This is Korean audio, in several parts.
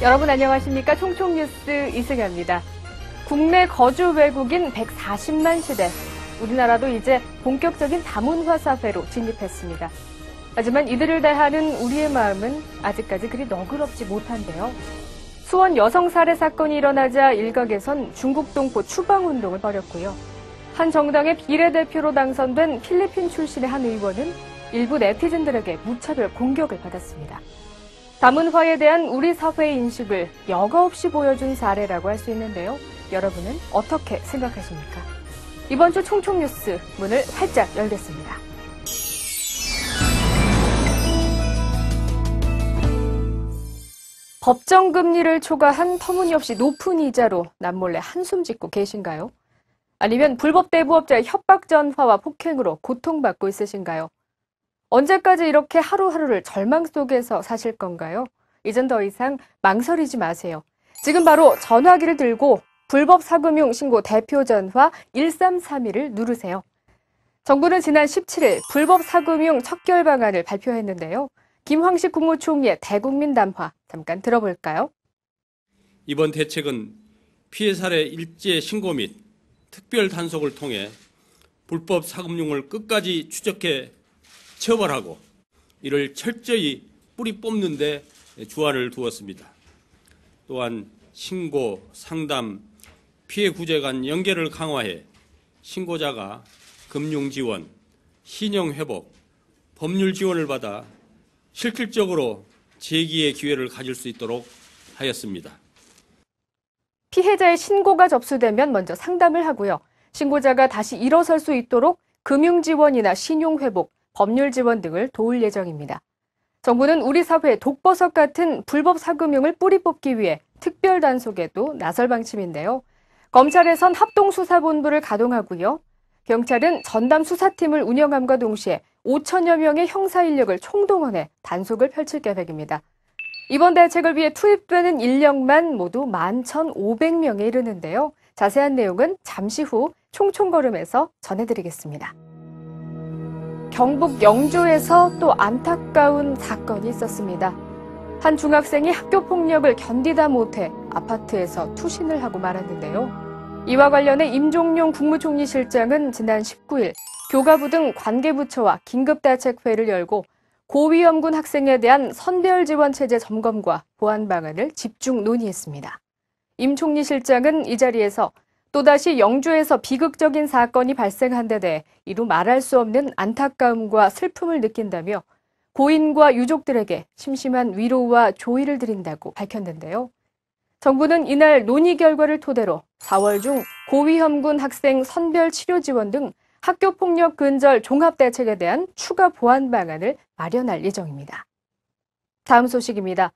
여러분 안녕하십니까? 총총뉴스 이승현입니다. 국내 거주 외국인 140만 시대. 우리나라도 이제 본격적인 다문화 사회로 진입했습니다. 하지만 이들을 대하는 우리의 마음은 아직까지 그리 너그럽지 못한데요. 수원 여성 살해 사건이 일어나자 일각에선 중국 동포 추방운동을 벌였고요. 한 정당의 비례대표로 당선된 필리핀 출신의 한 의원은 일부 네티즌들에게 무차별 공격을 받았습니다. 다문화에 대한 우리 사회의 인식을 여과 없이 보여준 사례라고 할 수 있는데요. 여러분은 어떻게 생각하십니까? 이번 주 총총뉴스 문을 활짝 열겠습니다. 법정금리를 초과한 터무니없이 높은 이자로 남몰래 한숨 짓고 계신가요? 아니면 불법 대부업자의 협박 전화와 폭행으로 고통받고 있으신가요? 언제까지 이렇게 하루하루를 절망 속에서 사실 건가요? 이젠 더 이상 망설이지 마세요. 지금 바로 전화기를 들고 불법 사금융 신고 대표 전화 1332를 누르세요. 정부는 지난 17일 불법 사금융 척결 방안을 발표했는데요. 김황식 국무총리의 대국민 담화 잠깐 들어볼까요? 이번 대책은 피해 사례 일제 신고 및 특별 단속을 통해 불법 사금융을 끝까지 추적해 처벌하고 이를 철저히 뿌리 뽑는 데 주안을 두었습니다. 또한 신고, 상담, 피해 구제 간 연계를 강화해 신고자가 금융 지원, 신용 회복, 법률 지원을 받아 실질적으로 재기의 기회를 가질 수 있도록 하였습니다. 피해자의 신고가 접수되면 먼저 상담을 하고요. 신고자가 다시 일어설 수 있도록 금융 지원이나 신용 회복, 법률 지원 등을 도울 예정입니다. 정부는 우리 사회에 독버섯 같은 불법 사금융을 뿌리 뽑기 위해 특별 단속에도 나설 방침인데요. 검찰에선 합동수사본부를 가동하고요. 경찰은 전담 수사팀을 운영함과 동시에 5천여 명의 형사 인력을 총동원해 단속을 펼칠 계획입니다. 이번 대책을 위해 투입되는 인력만 모두 11,500명에 이르는데요. 자세한 내용은 잠시 후 총총걸음에서 전해드리겠습니다. 경북 영주에서 또 안타까운 사건이 있었습니다. 한 중학생이 학교 폭력을 견디다 못해 아파트에서 투신을 하고 말았는데요. 이와 관련해 임종용 국무총리 실장은 지난 19일 교가부 등 관계부처와 긴급대책회의를 열고 고위험군 학생에 대한 선별지원체제 점검과 보완 방안을 집중 논의했습니다. 임 총리 실장은 이 자리에서 또다시 영주에서 비극적인 사건이 발생한 데 대해 이루 말할 수 없는 안타까움과 슬픔을 느낀다며 고인과 유족들에게 심심한 위로와 조의를 드린다고 밝혔는데요. 정부는 이날 논의 결과를 토대로 4월 중 고위험군 학생 선별 치료 지원 등 학교폭력 근절 종합대책에 대한 추가 보완 방안을 마련할 예정입니다. 다음 소식입니다.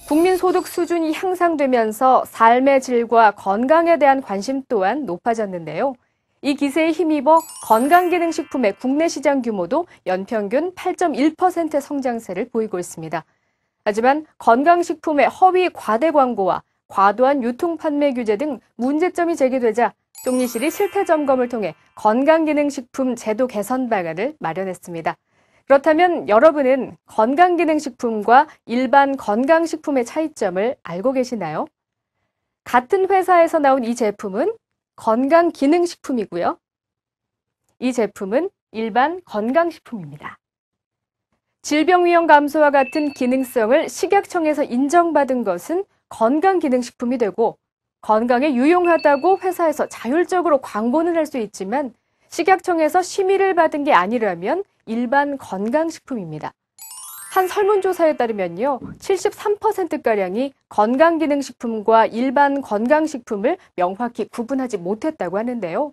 국민소득 수준이 향상되면서 삶의 질과 건강에 대한 관심 또한 높아졌는데요. 이 기세에 힘입어 건강기능식품의 국내 시장 규모도 연평균 8.1% 성장세를 보이고 있습니다. 하지만 건강식품의 허위 과대 광고와 과도한 유통 판매 규제 등 문제점이 제기되자 총리실이 실태 점검을 통해 건강기능식품 제도 개선 방안을 마련했습니다. 그렇다면 여러분은 건강기능식품과 일반 건강식품의 차이점을 알고 계시나요? 같은 회사에서 나온 이 제품은 건강기능식품이고요. 이 제품은 일반 건강식품입니다. 질병위험 감소와 같은 기능성을 식약청에서 인정받은 것은 건강기능식품이 되고 건강에 유용하다고 회사에서 자율적으로 광고는 할 수 있지만 식약청에서 심의를 받은 게 아니라면 일반 건강식품입니다. 한 설문조사에 따르면요, 73%가량이 건강기능식품과 일반 건강식품을 명확히 구분하지 못했다고 하는데요.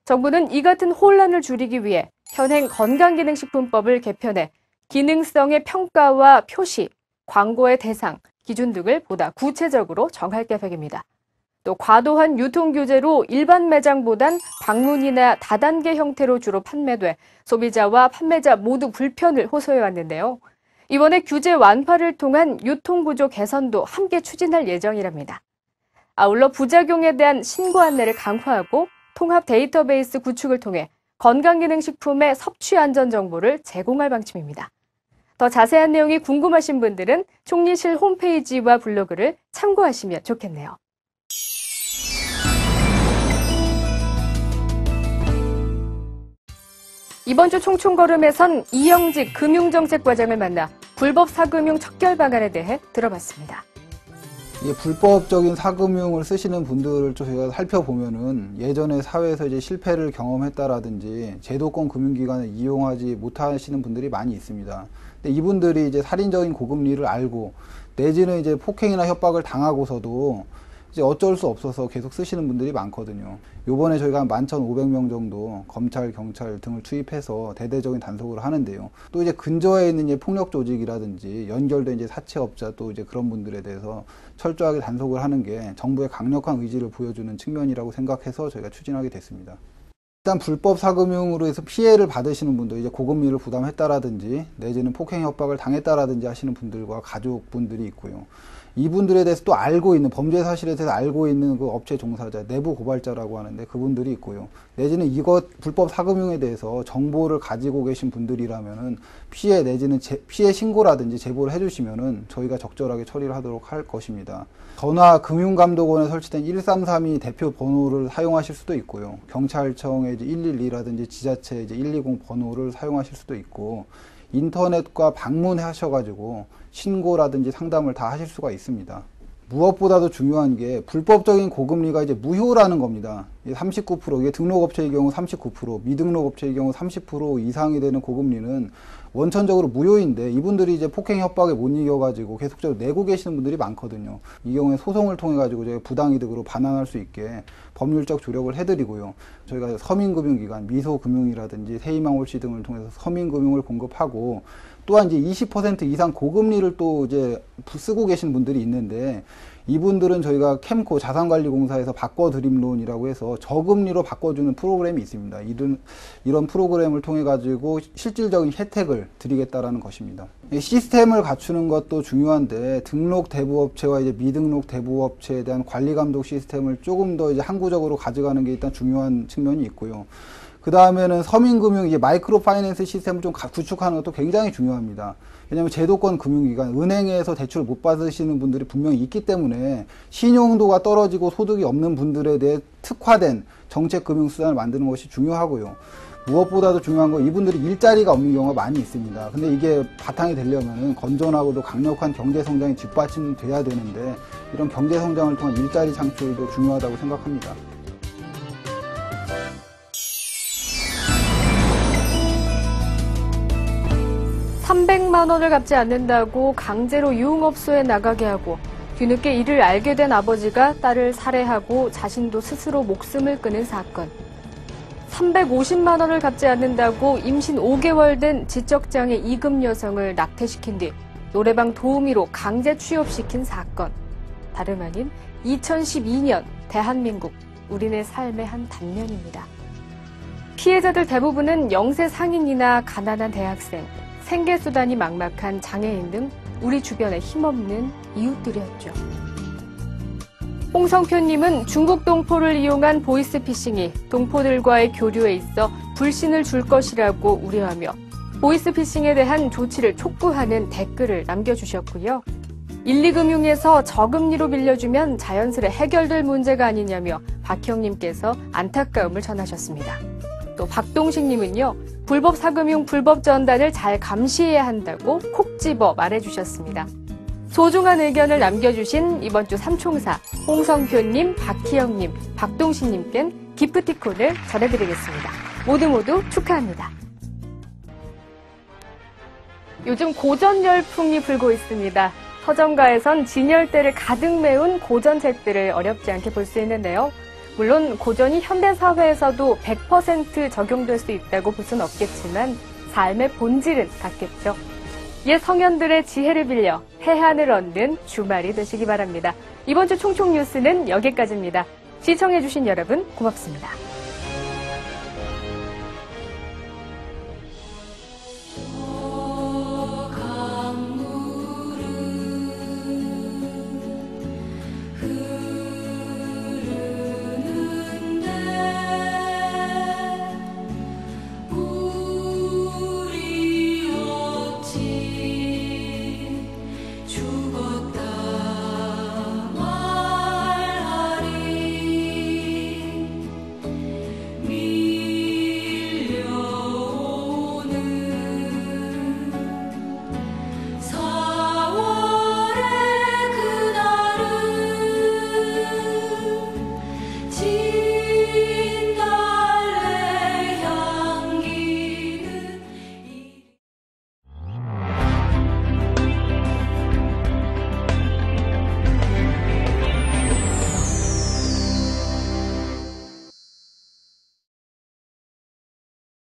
정부는 이 같은 혼란을 줄이기 위해 현행 건강기능식품법을 개편해 기능성의 평가와 표시, 광고의 대상, 기준 등을 보다 구체적으로 정할 계획입니다. 또 과도한 유통 규제로 일반 매장보단 방문이나 다단계 형태로 주로 판매돼 소비자와 판매자 모두 불편을 호소해왔는데요. 이번에 규제 완화를 통한 유통구조 개선도 함께 추진할 예정이랍니다. 아울러 부작용에 대한 신고 안내를 강화하고 통합 데이터베이스 구축을 통해 건강기능식품의 섭취 안전 정보를 제공할 방침입니다. 더 자세한 내용이 궁금하신 분들은 총리실 홈페이지와 블로그를 참고하시면 좋겠네요. 이번 주 총총걸음에선 이영직 금융정책과장을 만나 불법 사금융 척결 방안에 대해 들어봤습니다. 이게 불법적인 사금융을 쓰시는 분들을 저희가 살펴보면은 예전에 사회에서 이제 실패를 경험했다라든지 제도권 금융기관을 이용하지 못하시는 분들이 많이 있습니다. 근데 이분들이 이제 살인적인 고금리를 알고 내지는 이제 폭행이나 협박을 당하고서도 이제 어쩔 수 없어서 계속 쓰시는 분들이 많거든요. 요번에 저희가 한 11,500명 정도 검찰, 경찰 등을 투입해서 대대적인 단속을 하는데요. 또 이제 근저에 있는 이제 폭력 조직이라든지 연결된 이제 사채업자 또 이제 그런 분들에 대해서 철저하게 단속을 하는 게 정부의 강력한 의지를 보여주는 측면이라고 생각해서 저희가 추진하게 됐습니다. 일단 불법 사금융으로 해서 피해를 받으시는 분들, 이제 고금리를 부담했다라든지 내지는 폭행 협박을 당했다라든지 하시는 분들과 가족분들이 있고요. 이분들에 대해서 또 알고 있는, 범죄 사실에 대해서 알고 있는 그 업체 종사자, 내부 고발자라고 하는데 그분들이 있고요. 내지는 이것 불법 사금융에 대해서 정보를 가지고 계신 분들이라면은 피해 내지는 피해 신고라든지 제보를 해주시면은 저희가 적절하게 처리를 하도록 할 것입니다. 전화 금융감독원에 설치된 1332 대표 번호를 사용하실 수도 있고요. 경찰청의 이제 112라든지 지자체 이제 120 번호를 사용하실 수도 있고, 인터넷과 방문하셔가지고 신고라든지 상담을 다 하실 수가 있습니다. 무엇보다도 중요한 게 불법적인 고금리가 이제 무효라는 겁니다. 39%, 이게 등록업체의 경우 39%, 미등록업체의 경우 30% 이상이 되는 고금리는 원천적으로 무효인데 이분들이 이제 폭행 협박에 못 이겨가지고 계속적으로 내고 계시는 분들이 많거든요. 이 경우에 소송을 통해가지고 저희가 부당이득으로 반환할 수 있게 법률적 조력을 해드리고요. 저희가 서민금융기관, 미소금융이라든지 세희망홀씨 등을 통해서 서민금융을 공급하고, 또한 이제 20% 이상 고금리를 또 이제 쓰고 계신 분들이 있는데 이분들은 저희가 캠코 자산관리공사에서 바꿔드림론이라고 해서 저금리로 바꿔주는 프로그램이 있습니다. 이런 프로그램을 통해 가지고 실질적인 혜택을 드리겠다라는 것입니다. 시스템을 갖추는 것도 중요한데 등록 대부업체와 이제 미등록 대부업체에 대한 관리 감독 시스템을 조금 더 이제 항구적으로 가져가는 게 일단 중요한 측면이 있고요. 그 다음에는 서민금융, 이제 마이크로 파이낸스 시스템을 좀 구축하는 것도 굉장히 중요합니다. 왜냐하면 제도권 금융기관, 은행에서 대출 못 받으시는 분들이 분명히 있기 때문에 신용도가 떨어지고 소득이 없는 분들에 대해 특화된 정책금융수단을 만드는 것이 중요하고요. 무엇보다도 중요한 건 이분들이 일자리가 없는 경우가 많이 있습니다. 근데 이게 바탕이 되려면 건전하고도 강력한 경제성장이 뒷받침돼야 되는데 이런 경제성장을 통한 일자리 창출도 중요하다고 생각합니다. 300만 원을 갚지 않는다고 강제로 유흥업소에 나가게 하고 뒤늦게 이를 알게 된 아버지가 딸을 살해하고 자신도 스스로 목숨을 끊은 사건. 350만 원을 갚지 않는다고 임신 5개월 된 지적장애 2급 여성을 낙태시킨 뒤 노래방 도우미로 강제 취업시킨 사건. 다름 아닌 2012년 대한민국, 우리네 삶의 한 단면입니다. 피해자들 대부분은 영세 상인이나 가난한 대학생, 생계수단이 막막한 장애인 등 우리 주변에 힘없는 이웃들이었죠. 홍성표님은 중국 동포를 이용한 보이스피싱이 동포들과의 교류에 있어 불신을 줄 것이라고 우려하며 보이스피싱에 대한 조치를 촉구하는 댓글을 남겨주셨고요. 1,2금융에서 저금리로 빌려주면 자연스레 해결될 문제가 아니냐며 박형님께서 안타까움을 전하셨습니다. 또 박동식님은요, 불법 사금융 불법 전단을 잘 감시해야 한다고 콕 집어 말해주셨습니다. 소중한 의견을 남겨주신 이번 주 삼총사 홍성표님, 박희영님, 박동식님껜 기프티콘을 전해드리겠습니다. 모두 축하합니다. 요즘 고전 열풍이 불고 있습니다. 서점가에선 진열대를 가득 메운 고전책들을 어렵지 않게 볼 수 있는데요. 물론 고전이 현대사회에서도 100% 적용될 수 있다고 볼 수는 없겠지만 삶의 본질은 같겠죠. 옛 성현들의 지혜를 빌려 해안을 얻는 주말이 되시기 바랍니다. 이번 주 총총 뉴스는 여기까지입니다. 시청해주신 여러분 고맙습니다.